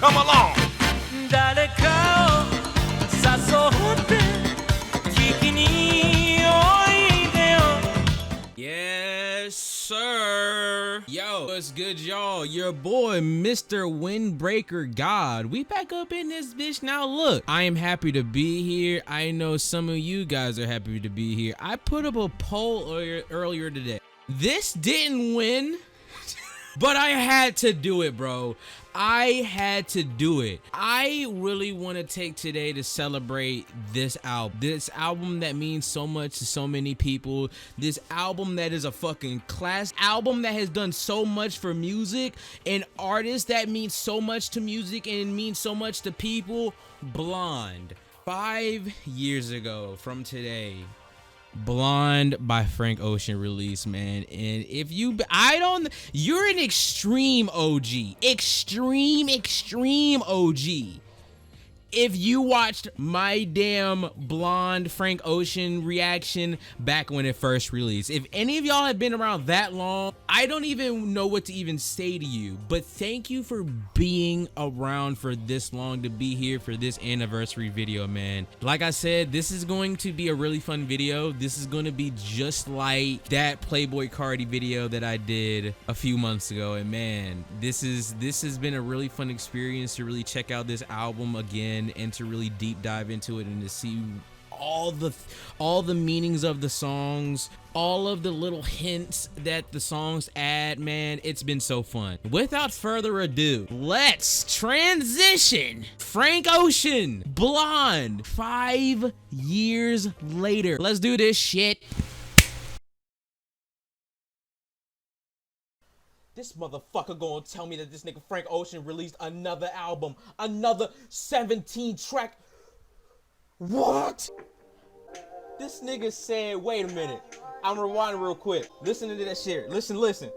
Come along. Yes, sir. Yo, what's good, y'all? Your boy, Mr. Windbreaker God. We back up in this bitch now. Look, I am happy to be here. I know some of you guys are happy to be here. I put up a poll earlier today. This didn't win, but I had to do it, bro. I had to do it. I really want to take today to celebrate this album that means so much to so many people, this album that is a fucking class album that has done so much for music, an artist that means so much to music and means so much to people. Blonde. 5 years ago from today, Blonde by Frank Ocean released, man. And if you're an extreme OG, extreme OG. If you watched my damn Blonde Frank Ocean reaction back when it first released, if any of y'all have been around that long, I don't even know what to even say to you, but thank you for being around for this long to be here for this anniversary video, man. Like I said, this is going to be a really fun video. This is going to be just like that Playboy Cardi video that I did a few months ago, and man, this has been a really fun experience to really check out this album again and to really deep dive into it and to see all the meanings of the songs, all of the little hints that the songs add. Man, it's been so fun. Without further ado, let's transition. Frank Ocean, Blonde, 5 years later. Let's do this shit. This motherfucker gonna tell me that this nigga Frank Ocean released another album, another 17-track. What? This nigga said, wait a minute. I'm rewinding real quick. Listen to that shit. Listen.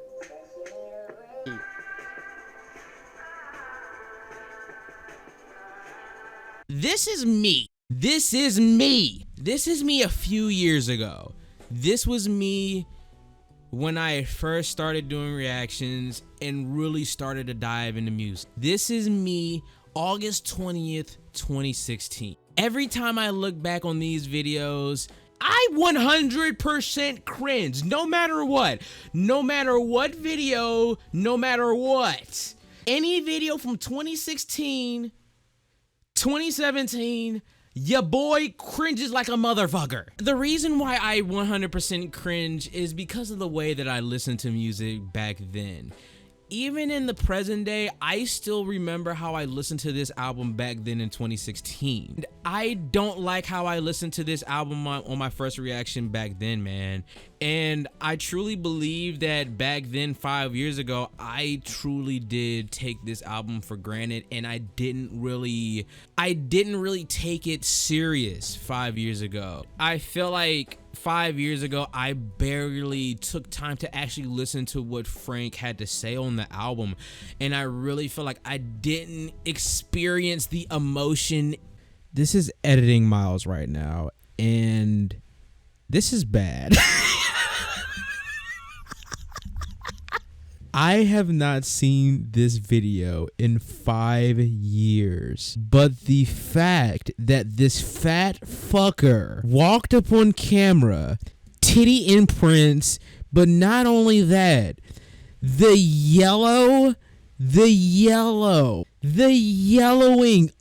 This is me. This is me a few years ago. This was me when I first started doing reactions and really started to dive into music. This is me August 20th, 2016. Every time I look back on these videos, I 100% cringe, no matter what video, no matter what. Any video from 2016, 2017, your boy cringes like a motherfucker. The reason why I 100% cringe is because of the way that I listened to music back then. Even in the present day, I still remember how I listened to this album back then in 2016. I don't like how I listened to this album on my first reaction back then, man. And I truly believe that back then, 5 years ago, I truly did take this album for granted, and I didn't really take it serious 5 years ago. I feel like 5 years ago, I barely took time to actually listen to what Frank had to say on the album, and I really feel like I didn't experience the emotion. This is editing Miles right now, and this is bad. I have not seen this video in 5 years, but the fact that this fat fucker walked up on camera, titty imprints, but not only that, the yellowing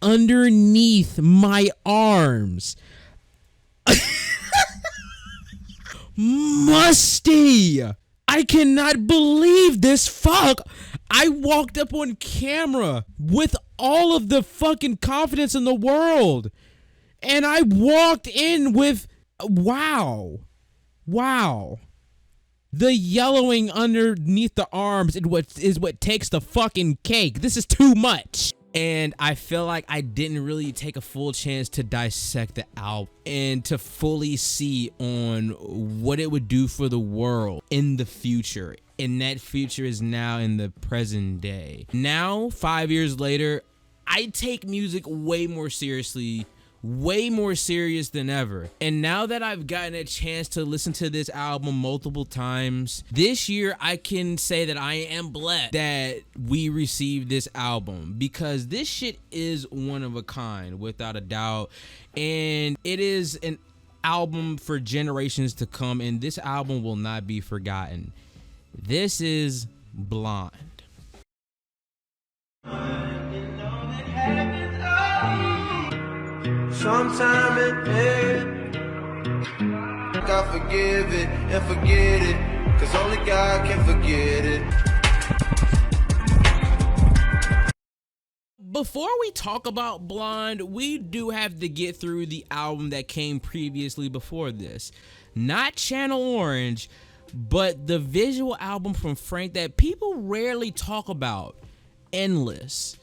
underneath my arms. Musty! I cannot believe this fuck. I walked up on camera with all of the fucking confidence in the world. And I walked in with, wow. The yellowing underneath the arms is what takes the fucking cake. This is too much. And I feel like I didn't really take a full chance to dissect the album and to fully see on what it would do for the world in the future. And that future is now in the present day. Now, 5 years later, I take music way more seriously way more serious than ever. And now that I've gotten a chance to listen to this album multiple times, this year I can say that I am blessed that we received this album, because this shit is one of a kind, without a doubt. And it is an album for generations to come, and this album will not be forgotten. This is Blonde. Sometime in bed, I forgive it and forget it, cause only God can forget it. Before we talk about Blonde, we do have to get through the album that came previously before this. Not Channel Orange, but the visual album from Frank that people rarely talk about, Endless.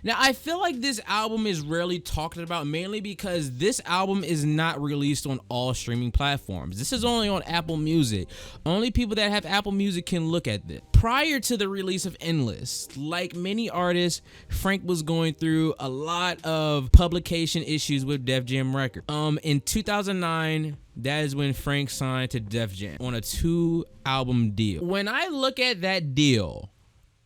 Now, I feel like this album is rarely talked about, mainly because this album is not released on all streaming platforms. This is only on Apple Music. Only people that have Apple Music can look at this. Prior to the release of Endless, like many artists, Frank was going through a lot of publication issues with Def Jam Records. In 2009, that is when Frank signed to Def Jam on a 2-album deal. When I look at that deal,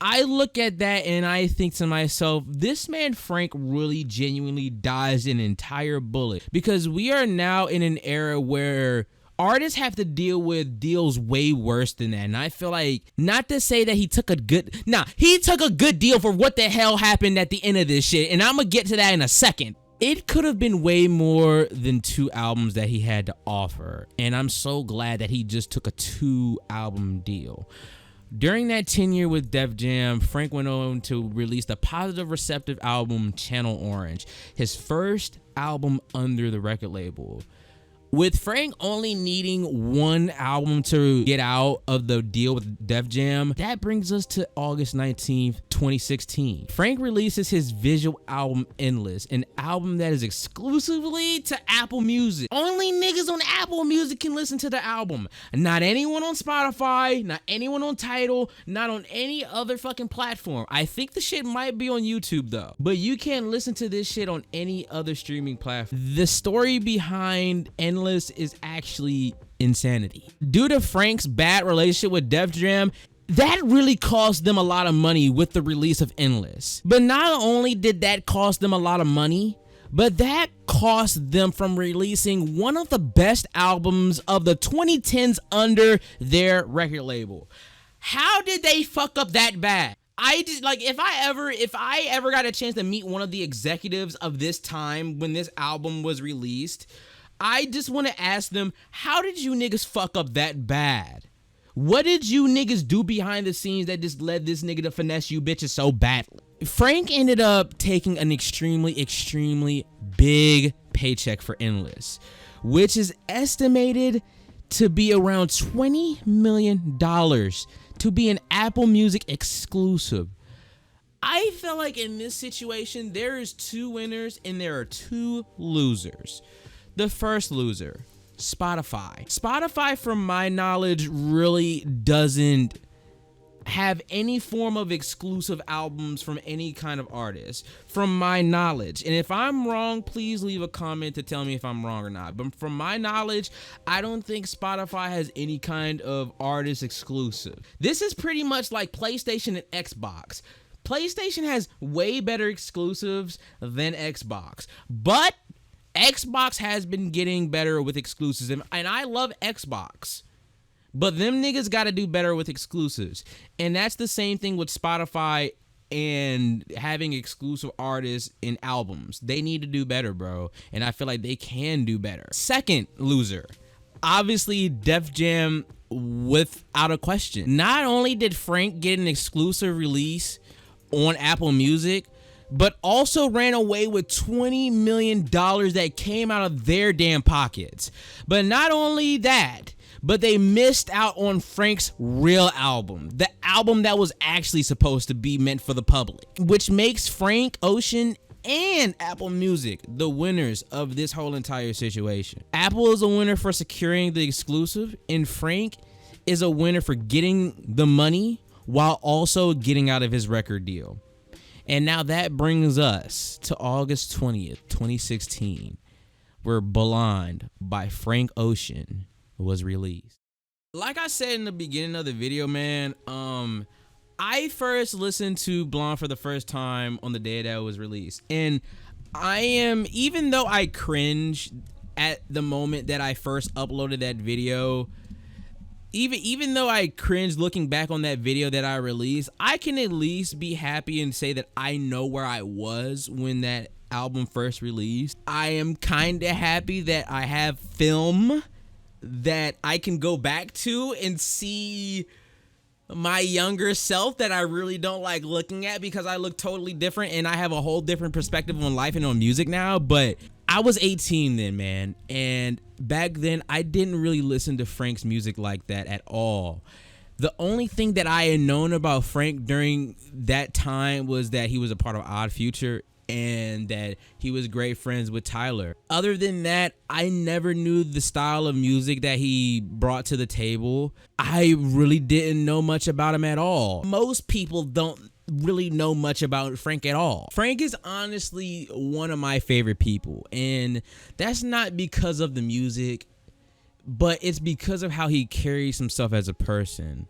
I look at that and I think to myself, this man Frank really genuinely dodged an entire bullet, because we are now in an era where artists have to deal with deals way worse than that. And I feel like, not to say that he took a good deal for what the hell happened at the end of this shit, and I'm gonna get to that in a second. It could have been way more than 2 albums that he had to offer, and I'm so glad that he just took a 2-album deal. During that tenure with Def Jam, Frank went on to release the positive receptive album Channel Orange, his first album under the record label. With Frank only needing 1 album to get out of the deal with Def Jam, that brings us to August 19th, 2016. Frank releases his visual album Endless, an album that is exclusively to Apple Music. Only niggas on Apple Music can listen to the album. Not anyone on Spotify, not anyone on Tidal, not on any other fucking platform. I think the shit might be on YouTube though, but you can't listen to this shit on any other streaming platform. The story behind Endless is actually insanity. Due to Frank's bad relationship with Def Jam, that really cost them a lot of money with the release of Endless. But not only did that cost them a lot of money, but that cost them from releasing one of the best albums of the 2010s under their record label. How did they fuck up that bad? I just, like, if I ever got a chance to meet one of the executives of this time when this album was released, I just want to ask them, how did you niggas fuck up that bad? What did you niggas do behind the scenes that just led this nigga to finesse you bitches so badly? Frank ended up taking an extremely big paycheck for Endless, which is estimated to be around $20 million to be an Apple Music exclusive. I feel like in this situation, there is 2 winners and there are 2 losers. The first loser, Spotify. Spotify, from my knowledge, really doesn't have any form of exclusive albums from any kind of artist, from my knowledge. And if I'm wrong, please leave a comment to tell me if I'm wrong or not. But from my knowledge, I don't think Spotify has any kind of artist exclusive. This is pretty much like PlayStation and Xbox. PlayStation has way better exclusives than Xbox, but Xbox has been getting better with exclusives, and I love Xbox, but them niggas gotta do better with exclusives. And that's the same thing with Spotify and having exclusive artists in albums. They need to do better, bro, and I feel like they can do better. Second loser, obviously Def Jam, without a question. Not only did Frank get an exclusive release on Apple Music, but also ran away with $20 million that came out of their damn pockets. But not only that, but they missed out on Frank's real album, the album that was actually supposed to be meant for the public, which makes Frank Ocean and Apple Music the winners of this whole entire situation. Apple is a winner for securing the exclusive, and Frank is a winner for getting the money while also getting out of his record deal. And now that brings us to August 20th, 2016. where Blonde by Frank Ocean was released. Like I said in the beginning of the video, man, I first listened to Blonde for the first time on the day that it was released. And even though I cringed at the moment that I first uploaded that video, even though I cringed looking back on that video that I released, I can at least be happy and say that I know where I was when that album first released. I am kind of happy that I have film that I can go back to and see my younger self that I really don't like looking at, because I look totally different and I have a whole different perspective on life and on music now. But I was 18 then, man, and back then I didn't really listen to Frank's music like that at all. The only thing that I had known about Frank during that time was that he was a part of Odd Future and that he was great friends with Tyler. Other than that, I never knew the style of music that he brought to the table. I really didn't know much about him at all. Most people don't really know much about Frank at all. Frank is honestly one of my favorite people, and that's not because of the music, but it's because of how he carries himself as a person.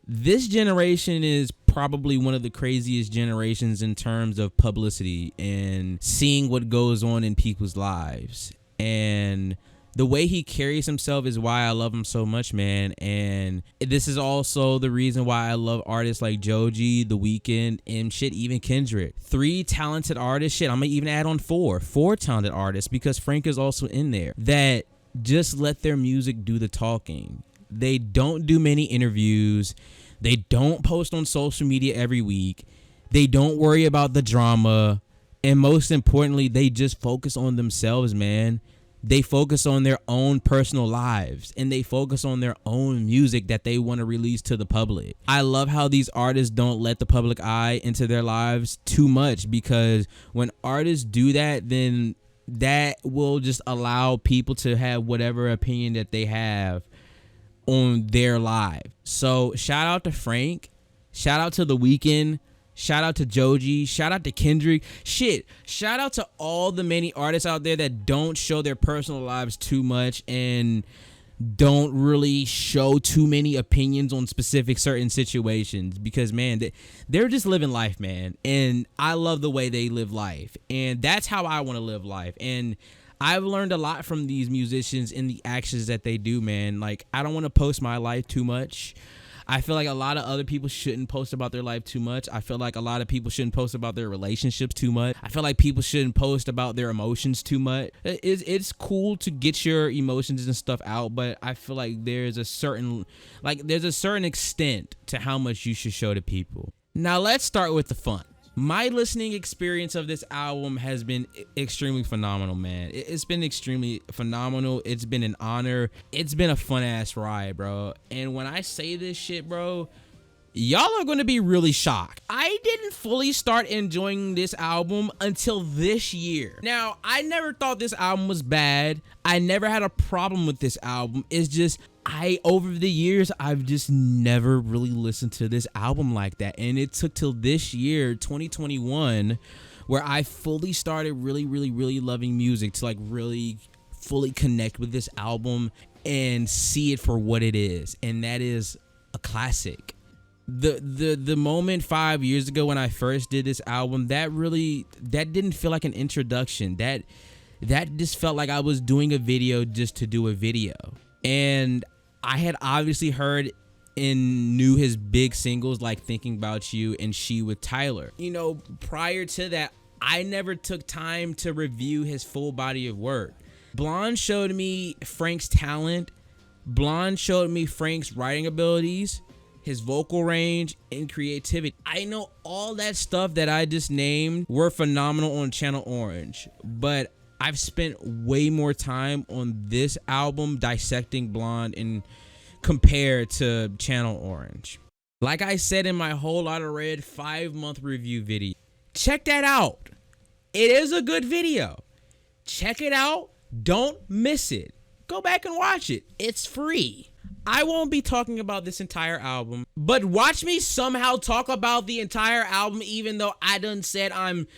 This generation is probably one of the craziest generations in terms of publicity and seeing what goes on in people's lives. And the way he carries himself is why I love him so much, man. And this is also the reason why I love artists like Joji, The Weeknd, and shit, even Kendrick. 3 talented artists, shit, I'm gonna even add on 4 talented artists, because Frank is also in there, that just let their music do the talking. They don't do many interviews. They don't post on social media every week. They don't worry about the drama. And most importantly, they just focus on themselves, man. They focus on their own personal lives, and they focus on their own music that they want to release to the public. I love how these artists don't let the public eye into their lives too much, because when artists do that, then that will just allow people to have whatever opinion that they have on their live. So shout out to Frank, shout out to The Weeknd, shout out to Joji, shout out to Kendrick, shout out to all the many artists out there that don't show their personal lives too much and don't really show too many opinions on specific certain situations, because man, they're just living life, man. And I love the way they live life, and that's how I want to live life. And I've learned a lot from these musicians in the actions that they do, man. Like, I don't want to post my life too much. I feel like a lot of other people shouldn't post about their life too much. I feel like a lot of people shouldn't post about their relationships too much. I feel like people shouldn't post about their emotions too much. It's cool to get your emotions and stuff out, but I feel like there's a certain extent to how much you should show to people. Now let's start with the fun. My listening experience of this album has been extremely phenomenal, man. It's been extremely phenomenal. It's been an honor. It's been a fun ass ride, bro. And when I say this shit, bro, y'all are going to be really shocked. I didn't fully start enjoying this album until this year. Now, I never thought this album was bad. I never had a problem with this album. It's just, over the years, I've just never really listened to this album like that. And it took till this year, 2021, where I fully started really loving music, to like really fully connect with this album and see it for what it is. And that is a classic. The moment 5 years ago when I first did this album, that didn't feel like an introduction. That just felt like I was doing a video just to do a video. And I had obviously heard and knew his big singles like Thinking About You and She with Tyler. You know, prior to that, I never took time to review his full body of work. Blonde showed me Frank's talent. Blonde showed me Frank's writing abilities, his vocal range, and creativity. I know all that stuff that I just named were phenomenal on Channel Orange, but I've spent way more time on this album dissecting Blonde and compared to Channel Orange. Like I said in my Whole Lotta Red 5-month review video, check that out. It is a good video. Check it out. Don't miss it. Go back and watch it. It's free. I won't be talking about this entire album, but watch me somehow talk about the entire album, even though I done said I'm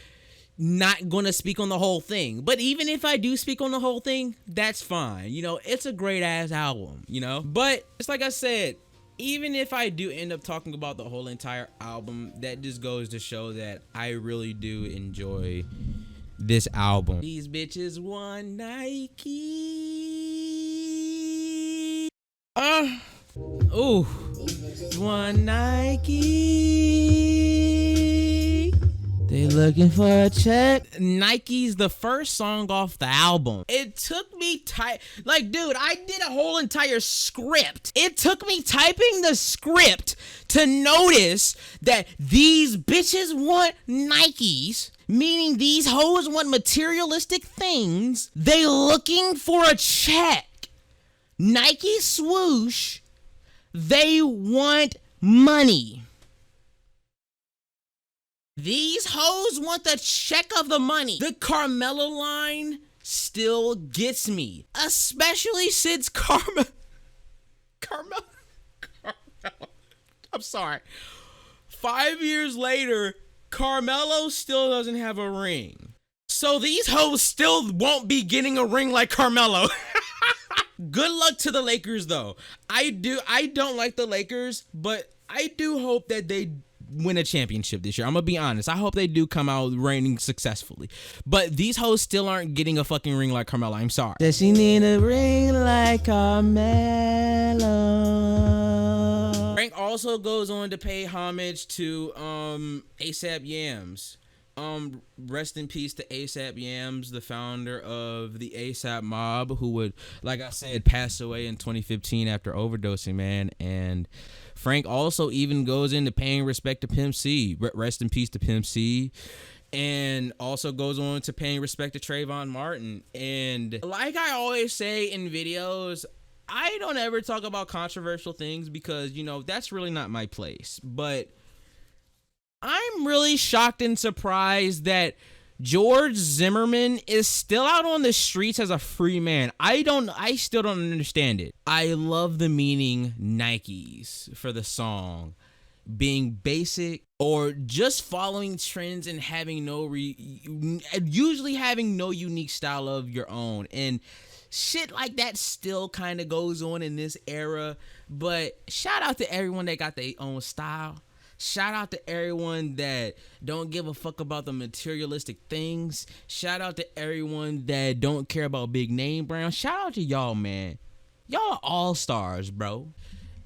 not gonna speak on the whole thing. But even if I do speak on the whole thing, that's fine. You know, it's a great ass album, you know? But it's like I said, even if I do end up talking about the whole entire album, that just goes to show that I really do enjoy this album. These bitches want Nike. Ooh. One Nike. They looking for a check. Nike's the first song off the album. It took me like, dude, I did a whole entire script. It took me typing the script to notice that these bitches want Nikes, meaning these hoes want materialistic things. They looking for a check. Nike swoosh. They want money. These hoes want the check of the money. The Carmelo line still gets me, especially since Carmelo. I'm sorry. 5 years later, Carmelo still doesn't have a ring. So these hoes still won't be getting a ring like Carmelo. Good luck to the Lakers, though. I don't like the Lakers, but I do hope that they win a championship this year. I'm gonna be honest. I hope they do come out reigning successfully. But these hoes still aren't getting a fucking ring like Carmelo. I'm sorry. Does she need a ring like Carmelo? Frank also goes on to pay homage to ASAP Yams. Rest in peace to ASAP Yams, the founder of the ASAP Mob, who would, like I said, pass away in 2015 after overdosing, man. And Frank also even goes into paying respect to Pimp C. Rest in peace to Pimp C. And also goes on to paying respect to Trayvon Martin. And like I always say in videos, I don't ever talk about controversial things because, you know, that's really not my place. But I'm really shocked and surprised that George Zimmerman is still out on the streets as a free man. I still don't understand it. I love the meaning Nikes for the song. Being basic or just following trends and having usually having no unique style of your own. And shit like that still kind of goes on in this era. But shout out to everyone that got their own style. Shout out to everyone that don't give a fuck about the materialistic things. Shout out to everyone that don't care about big name brands. Shout out to y'all, man. Y'all are all-stars, bro.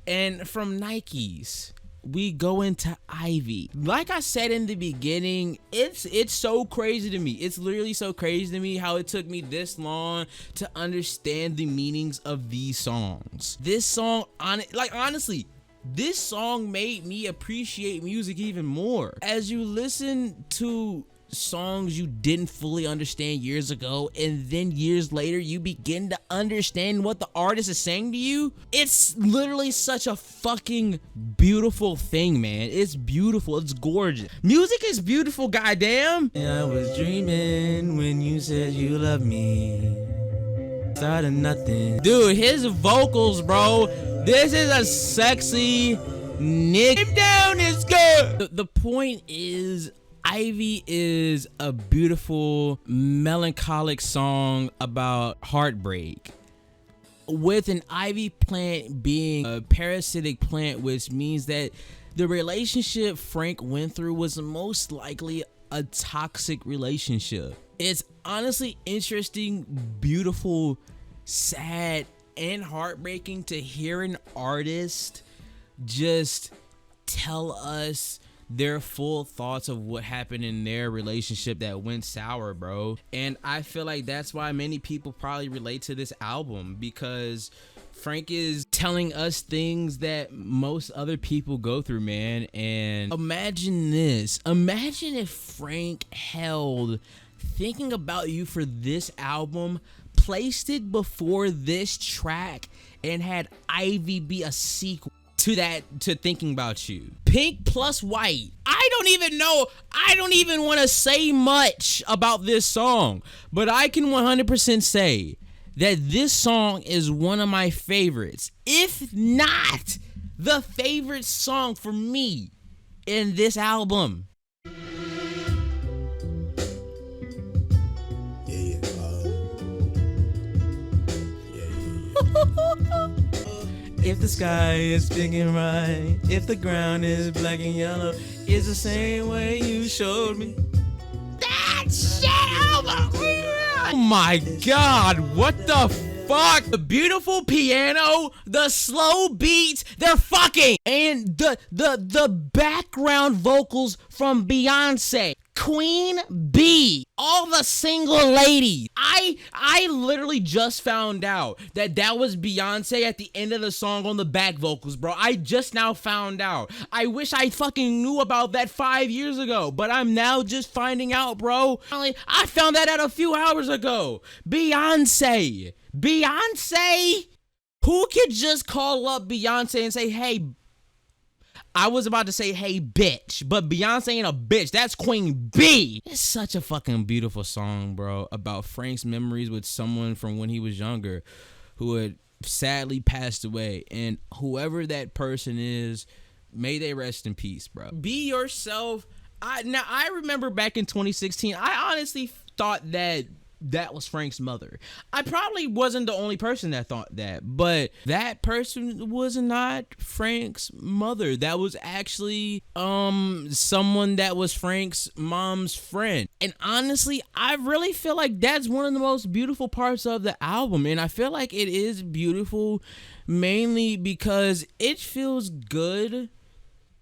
And from Nikes, we go into Ivy. Like I said in the beginning, it's so crazy to me. It's literally so crazy to me how it took me this long to understand the meanings of these songs. This song, honestly, this song made me appreciate music even more. As you listen to songs you didn't fully understand years ago, and then years later you begin to understand what the artist is saying to you, it's literally such a fucking beautiful thing, man. It's beautiful. It's gorgeous. Music is beautiful, goddamn. And I was dreaming when you said you love me. Started nothing. Dude, his vocals, bro. This is a sexy nigga. Down is good. The point is, Ivy is a beautiful, melancholic song about heartbreak. With an ivy plant being a parasitic plant, which means that the relationship Frank went through was most likely a toxic relationship. It's honestly interesting, beautiful, sad, and heartbreaking to hear an artist just tell us their full thoughts of what happened in their relationship that went sour, bro. And I feel like that's why many people probably relate to this album, because Frank is telling us things that most other people go through, man. And imagine this. Imagine if Frank held Thinking About You for this album, placed it before this track, and had Ivy be a sequel to Thinking About You. Pink plus white. I don't even want to say much about this song, but I can 100% say that this song is one of my favorites, if not the favorite song for me in this album. If the sky is big and bright, if the ground is black and yellow, it's the same way you showed me. That shit! Oh my god, what the fuck? The beautiful piano, the slow beats, they're fucking! And the background vocals from Beyonce. Queen Bee, all the single ladies. I literally just found out that was Beyonce at the end of the song on the back vocals, bro. I just now found out. I wish I fucking knew about that 5 years ago, but I'm now just finding out, bro. I found that out a few hours ago. Beyonce. Who could just call up Beyonce and say, hey, I was about to say, hey, bitch, but Beyonce ain't a bitch. That's Queen Bee. It's such a fucking beautiful song, bro, about Frank's memories with someone from when he was younger who had sadly passed away. And whoever that person is, may they rest in peace, bro. Be yourself. I remember back in 2016, I honestly thought that was Frank's mother. I probably wasn't the only person that thought that, but that person was not Frank's mother. That was actually someone that was Frank's mom's friend. And honestly, I really feel like that's one of the most beautiful parts of the album. And I feel like it is beautiful mainly because it feels good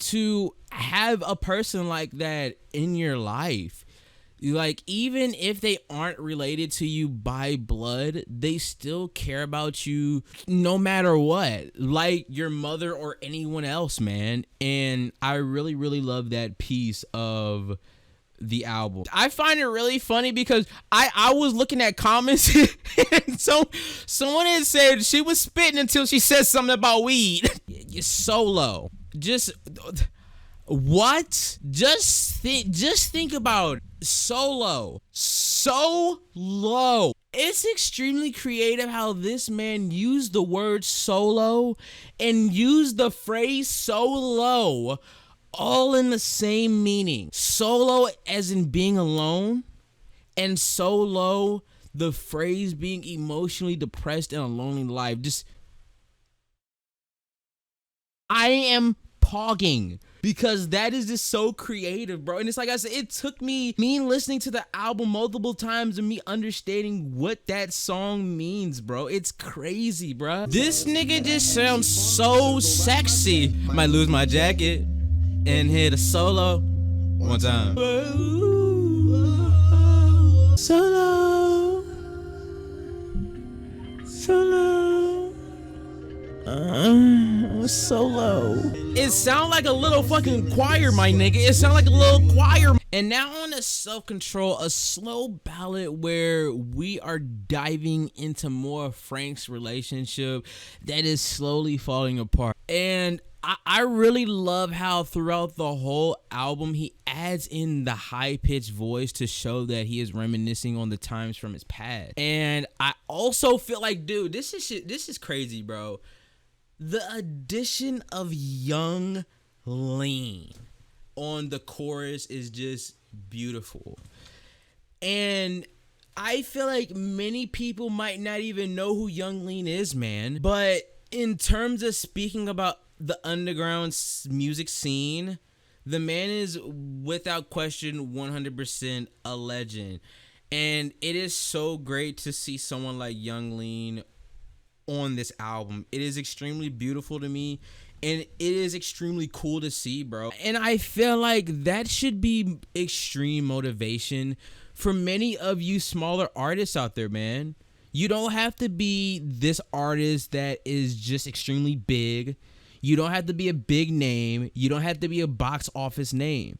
to have a person like that in your life. Like, even if they aren't related to you by blood, they still care about you no matter what, like your mother or anyone else, man. And I really, really love that piece of the album. I find it really funny because I was looking at comments and so someone had said she was spitting until she said something about weed. You're solo. Just what? Just think about solo. So low. It's extremely creative how this man used the word solo and used the phrase solo all in the same meaning. Solo as in being alone, and solo, the phrase being emotionally depressed and a lonely life. I am pogging because that is just so creative, bro. And it's like I said, it took me listening to the album multiple times and me understanding what that song means, bro. It's crazy, bro. This nigga just sounds so sexy. Might lose my jacket and hit a solo one time. Solo. Solo. It sound like a little fucking choir, my nigga. It sound like a little choir. And now on to Self-Control, a slow ballad where we are diving into more of Frank's relationship that is slowly falling apart. And I really love how throughout the whole album he adds in the high-pitched voice to show that he is reminiscing on the times from his past. And I also feel like, dude, this is crazy, bro. The addition of Young Lean on the chorus is just beautiful. And I feel like many people might not even know who Young Lean is, man. But in terms of speaking about the underground music scene, the man is without question 100% a legend. And it is so great to see someone like Young Lean on this album. It is extremely beautiful to me, and it is extremely cool to see, bro. And I feel like that should be extreme motivation for many of you smaller artists out there, man. You don't have to be this artist that is just extremely big. You don't have to be a big name. You don't have to be a box office name.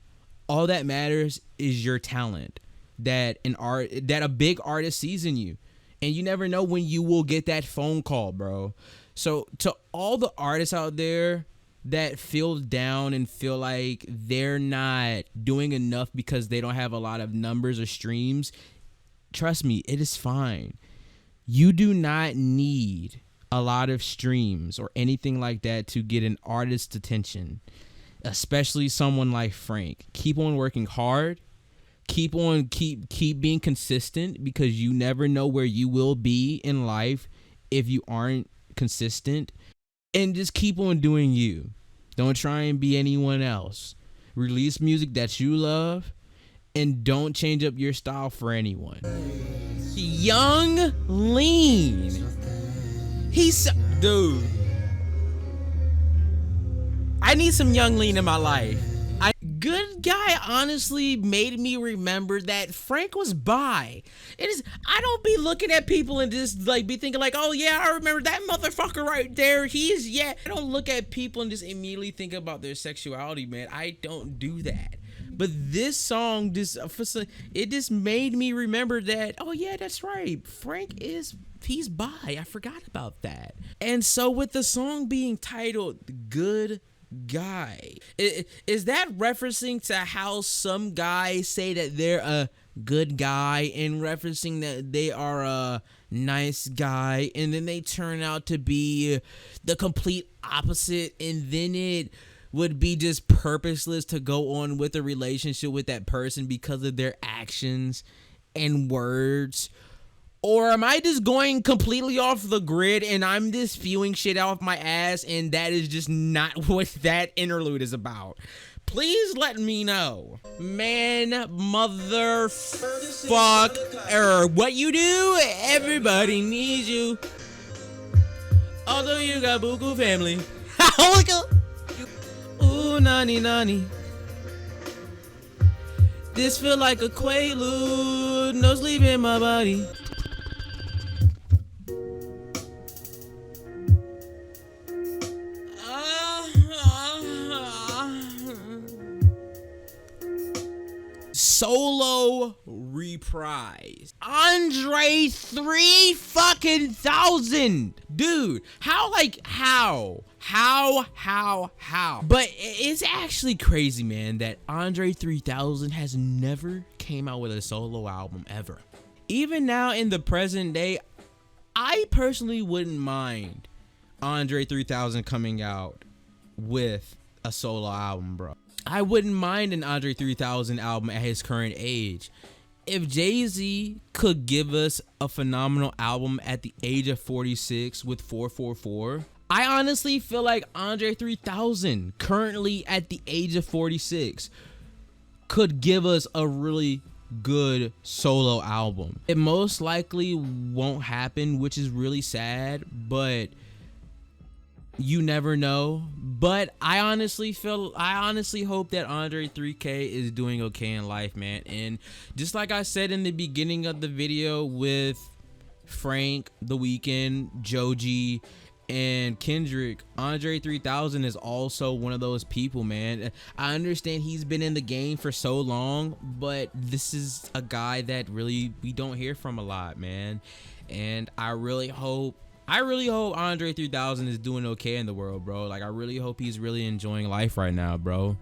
All that matters is your talent, that a big artist sees in you. And you never know when you will get that phone call, bro. So to all the artists out there that feel down and feel like they're not doing enough because they don't have a lot of numbers or streams, trust me, it is fine. You do not need a lot of streams or anything like that to get an artist's attention, especially someone like Frank. Keep on working hard. Keep being consistent, because you never know where you will be in life if you aren't consistent. and just keep on doing you. Don't try and be anyone else. Release music that you love and don't change up your style for anyone. Young Lean. Dude. I need some Young Lean in my life. Good Guy honestly made me remember that Frank was bi. I don't be looking at people and just like be thinking like, oh yeah, I remember that motherfucker right there. I don't look at people and just immediately think about their sexuality, man. I don't do that. But this song it just made me remember that, oh yeah, that's right. He's bi. I forgot about that. And so with the song being titled Good Guy, is that referencing to how some guys say that they're a good guy and referencing that they are a nice guy, and then they turn out to be the complete opposite, and then it would be just purposeless to go on with a relationship with that person because of their actions and words? Or am I just going completely off the grid and I'm just spewing shit off my ass and that is just not what that interlude is about? Please let me know. Man, motherfucker, what you do, everybody needs you. Although you got buku family. Ooh, nani nani. This feel like a quaalude, no sleep in my body. Solo reprise. Andre 3000. Dude, how? But it's actually crazy, man, that Andre 3000 has never came out with a solo album ever. Even now in the present day, I personally wouldn't mind Andre 3000 coming out with a solo album, bro. I wouldn't mind an Andre 3000 album at his current age. If Jay-Z could give us a phenomenal album at the age of 46 with 444, I honestly feel like Andre 3000, currently at the age of 46, could give us a really good solo album. It most likely won't happen, which is really sad, but you never know. But I honestly hope that Andre 3K is doing okay in life, man. And just like I said in the beginning of the video with Frank, The Weeknd, Joji, and Kendrick, Andre 3000 is also one of those people, man. I understand he's been in the game for so long, but this is a guy that really we don't hear from a lot, man. And I really hope Andre 3000 is doing okay in the world, bro. Like, I really hope he's really enjoying life right now, bro.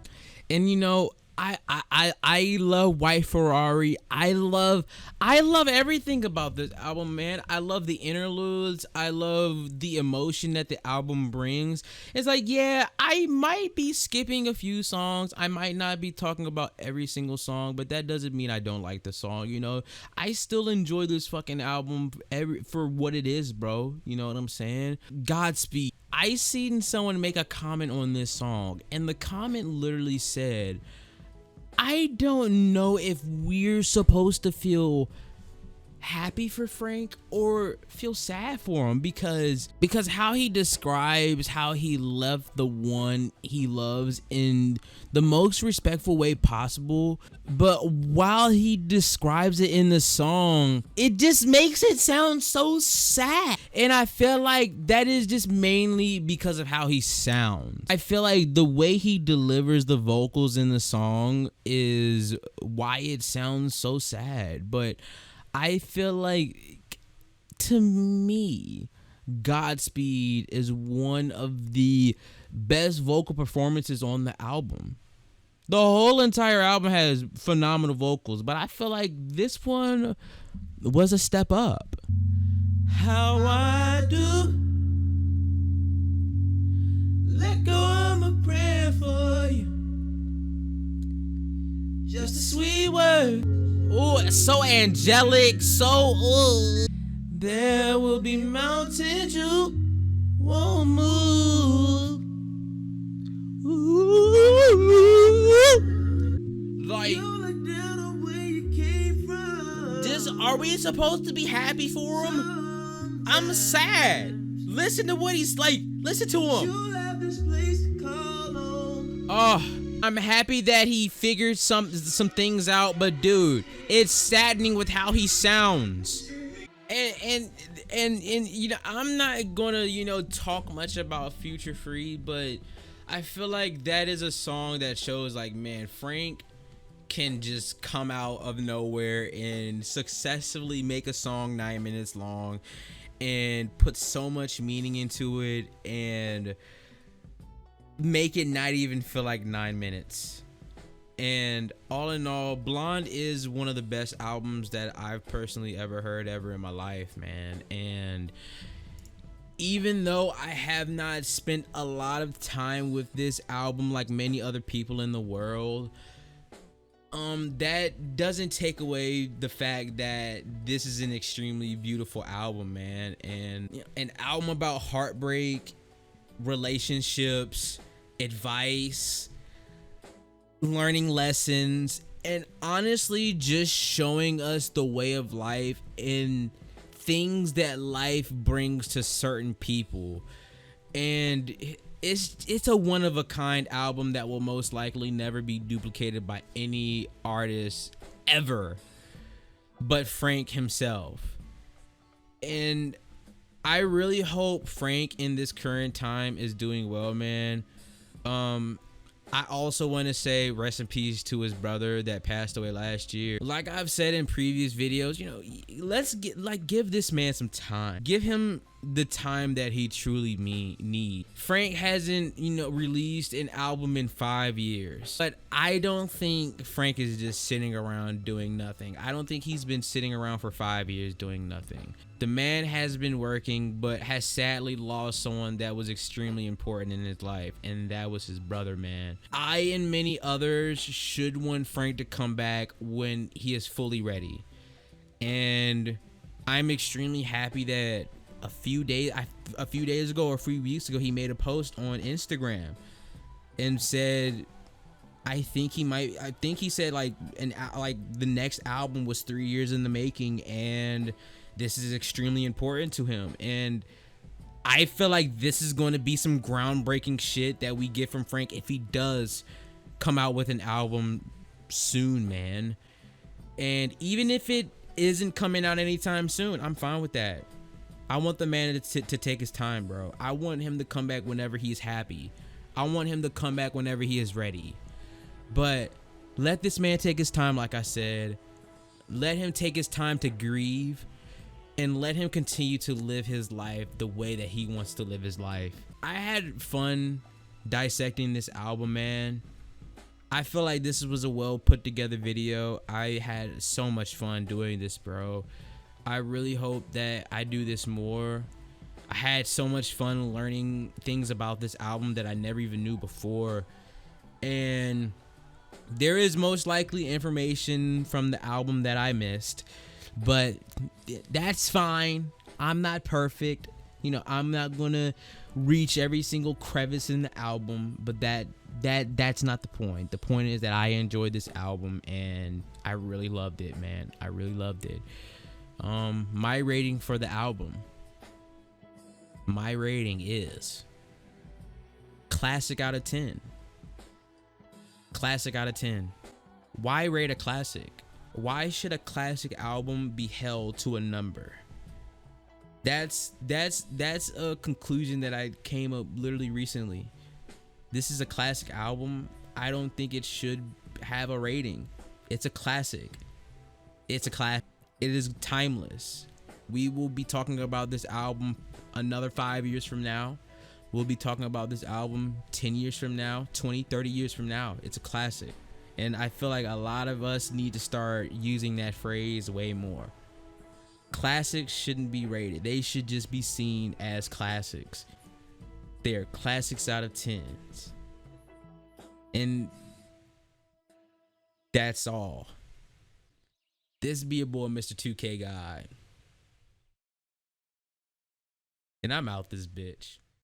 And you know, I love White Ferrari. I love everything about this album, man. I love the interludes. I love the emotion that the album brings. It's like, yeah, I might be skipping a few songs. I might not be talking about every single song, but that doesn't mean I don't like the song, you know? I still enjoy this fucking album for what it is, bro. You know what I'm saying? Godspeed. I seen someone make a comment on this song, and the comment literally said, I don't know if we're supposed to feel happy for Frank or feel sad for him because how he describes how he left the one he loves in the most respectful way possible, but while he describes it in the song, it just makes it sound so sad. And I feel like that is just mainly because of how he sounds. I feel like the way he delivers the vocals in the song is why it sounds so sad. But I feel like, to me, Godspeed is one of the best vocal performances on the album. The whole entire album has phenomenal vocals, but I feel like this one was a step up. How I do let go of my prayer for you, just a sweet word. Oh, it's so angelic, so there will be mountain dew won't move. Like, are we supposed to be happy for him? I'm sad. Listen to what he's like. Listen to him. Oh, I'm happy that he figured some things out, but dude, it's saddening with how he sounds. And you know, I'm not gonna, you know, talk much about Future Free, but I feel like that is a song that shows like, man, Frank can just come out of nowhere and successfully make a song 9 minutes long and put so much meaning into it and make it not even feel like 9 minutes. And all in all, Blonde is one of the best albums that I've personally ever heard ever in my life, man. And even though I have not spent a lot of time with this album like many other people in the world, that doesn't take away the fact that this is an extremely beautiful album, man. And you know, an album about heartbreak, relationships, advice, learning lessons, and honestly just showing us the way of life and things that life brings to certain people. And it's a one of a kind album that will most likely never be duplicated by any artist ever but Frank himself. And I really hope Frank in this current time is doing well, man. I also want to say rest in peace to his brother that passed away last year. Like I've said in previous videos, you know, let's give this man some time. Give him the time that he truly need. Frank hasn't, you know, released an album in 5 years, but I don't think Frank is just sitting around doing nothing. I don't think he's been sitting around for 5 years doing nothing. The man has been working, but has sadly lost someone that was extremely important in his life, and that was his brother, man. I and many others should want Frank to come back when he is fully ready. And I'm extremely happy that a few days ago or a few weeks ago, he made a post on Instagram and said, I think he said like the next album was 3 years in the making, and this is extremely important to him. And I feel like this is going to be some groundbreaking shit that we get from Frank if he does come out with an album soon, man. And even if it isn't coming out anytime soon, I'm fine with that. I want the man to take his time, bro. I want him to come back whenever he's happy. I want him to come back whenever he is ready. But let this man take his time, like I said. Let him take his time to grieve, and let him continue to live his life the way that he wants to live his life. I had fun dissecting this album, man. I feel like this was a well put together video. I had so much fun doing this, bro. I really hope that I do this more. I had so much fun learning things about this album that I never even knew before. And there is most likely information from the album that I missed, but that's fine. I'm not perfect. You know, I'm not gonna reach every single crevice in the album, but that's not the point. The point is that I enjoyed this album and I really loved it, man. I really loved it. My rating for the album, my rating is classic out of 10. Classic out of 10. Why rate a classic? Why should a classic album be held to a number? That's a conclusion that I came up literally recently. This is a classic album. I don't think it should have a rating. It's a classic. It's a classic. It is timeless. We will be talking about this album another 5 years from now. We'll be talking about this album 10 years from now, 20, 30 years from now. It's a classic. And I feel like a lot of us need to start using that phrase way more. Classics shouldn't be rated. They should just be seen as classics. They're classics out of 10s. And that's all. This be your boy, Mr. 2K Guy. And I'm out this bitch.